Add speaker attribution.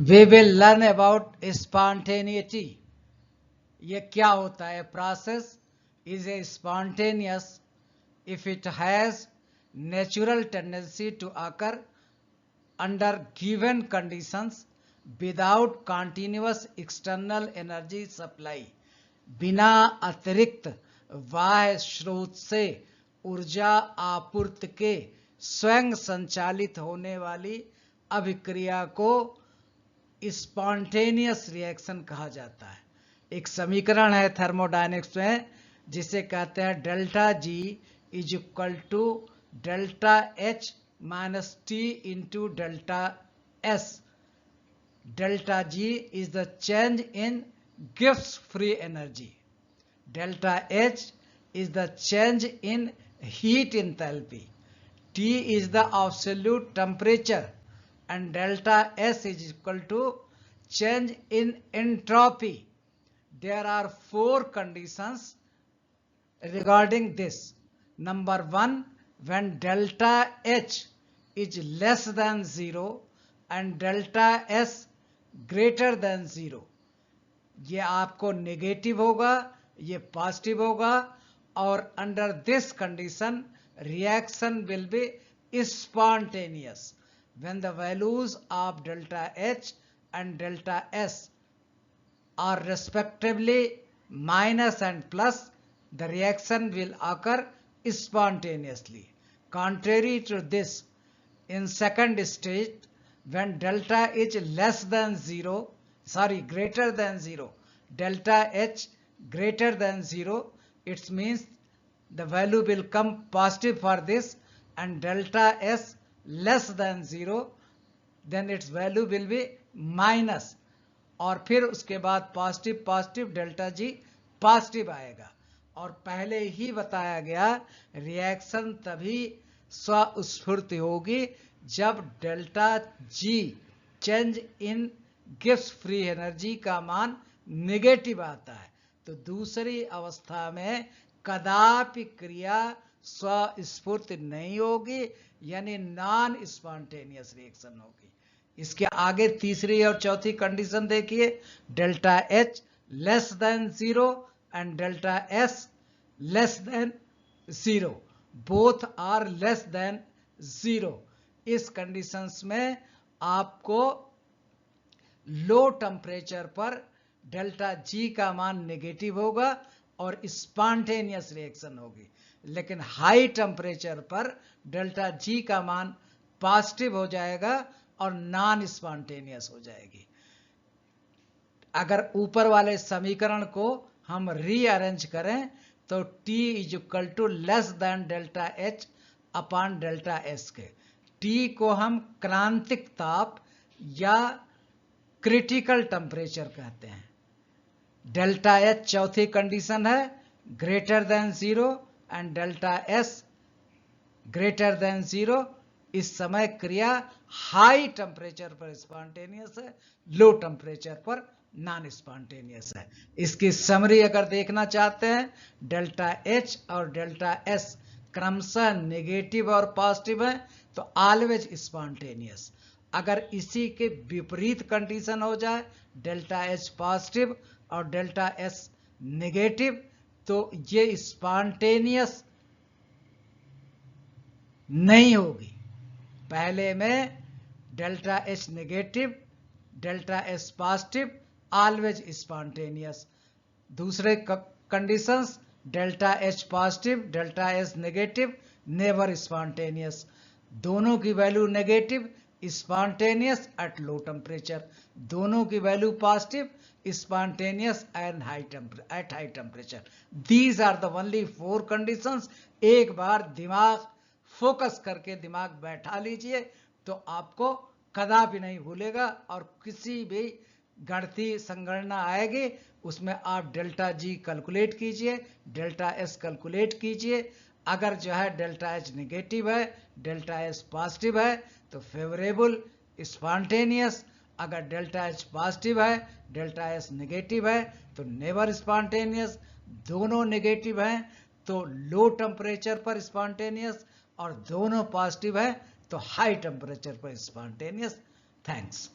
Speaker 1: We will learn about spontaneity. ये क्या होता है? Process is a spontaneous if it has natural tendency to occur under given conditions without continuous external energy supply. बिना अतिरिक्त बाह्य स्रोत से ऊर्जा आपूर्ति के स्वयं संचालित होने वाली अभिक्रिया को स्पॉन्टेनियस रिएक्शन कहा जाता है। एक समीकरण है थर्मोडायनेमिक्स में जिसे कहते हैं delta G is equal to delta H minus T into delta S. Delta G is the change in Gibbs free energy, delta H is the change in heat enthalpy, T is the absolute temperature, and delta S is equal to change in entropy. There are four conditions regarding this. Number one, when delta H is less than 0 and delta S greater than 0. ये आपको negative होगा, ये positive होगा, और under this condition reaction will be spontaneous when the values of delta H and delta S R respectively minus and plus, the reaction will occur spontaneously. Contrary to this, in second stage, when delta is less than 0, greater than 0, delta H greater than 0, it means the value will come positive for this, and delta S less than 0, then its value will be minus, और फिर उसके बाद positive positive delta G positive आएगा। और पहले ही बताया गया reaction तभी स्वस्फूर्त होगी जब delta G change in Gibbs free energy का मान नेगेटिव आता है। तो दूसरी अवस्था में कदापि क्रिया स्वस्फूर्त नहीं होगी, यानी नॉन स्पॉन्टेनियस रिएक्शन होगी। इसके आगे तीसरी और चौथी कंडीशन देखिए, delta H less than 0 and delta S less than 0, both are less than 0। इस कंडीशंस में आपको लो टेम्परेचर पर डेल्टा जी का मान नेगेटिव होगा और स्पॉन्टेनियस रिएक्शन होगी, लेकिन हाई टेम्परेचर पर डेल्टा जी का मान पॉजिटिव हो जाएगा और नॉन स्पॉन्टेनियस हो जाएगी। अगर ऊपर वाले समीकरण को हम रीअरेंज करें तो T is equal to less than delta H upon delta S के। T को हम क्रांतिक ताप या क्रिटिकल टेम्परेचर कहते हैं। डेल्टा एच चौथी कंडीशन है greater than 0 and delta S greater than 0। इस समय क्रिया हाई टेम्परेचर पर स्पॉन्टेनियस है, लो टेम्परेचर पर नॉन स्पॉन्टेनियस है। इसकी समरी अगर देखना चाहते हैं, डेल्टा एच और डेल्टा एस क्रमशः नेगेटिव और पॉजिटिव है तो ऑलवेज स्पॉन्टेनियस। अगर इसी के विपरीत कंडीशन हो जाए, डेल्टा एच पॉजिटिव और डेल्टा एस नेगेटिव, तो ये स्पॉन्टेनियस नहीं होगी। पहले में delta H negative, delta S positive, always spontaneous. दूसरे conditions, delta H positive, delta S negative, never spontaneous. दोनों की value negative, spontaneous at low temperature. दोनों की value positive, spontaneous and at high temperature. These are the only four conditions. एक बार दिमाग focus करके दिमाग बैठा लीजिए तो आपको कदापि नहीं भूलेगा, और किसी भी गणितीय संगणना आएगी उसमें आप डेल्टा जी कैलकुलेट कीजिए, डेल्टा एस कैलकुलेट कीजिए। अगर जो है डेल्टा एच नेगेटिव है, डेल्टा एस पॉजिटिव है तो फेवरेबल स्पॉन्टेनियस। अगर डेल्टा एच पॉजिटिव है, डेल्टा एस नेगेटिव है तो नेवर स्पॉन्टेनियस। दोनों नेगेटिव हैं तो लो टेम्परेचर पर स्पॉन्टेनियस, और दोनों पॉजिटिव है तो हाई टेम्परेचर पर स्पॉन्टेनियस। थैंक्स।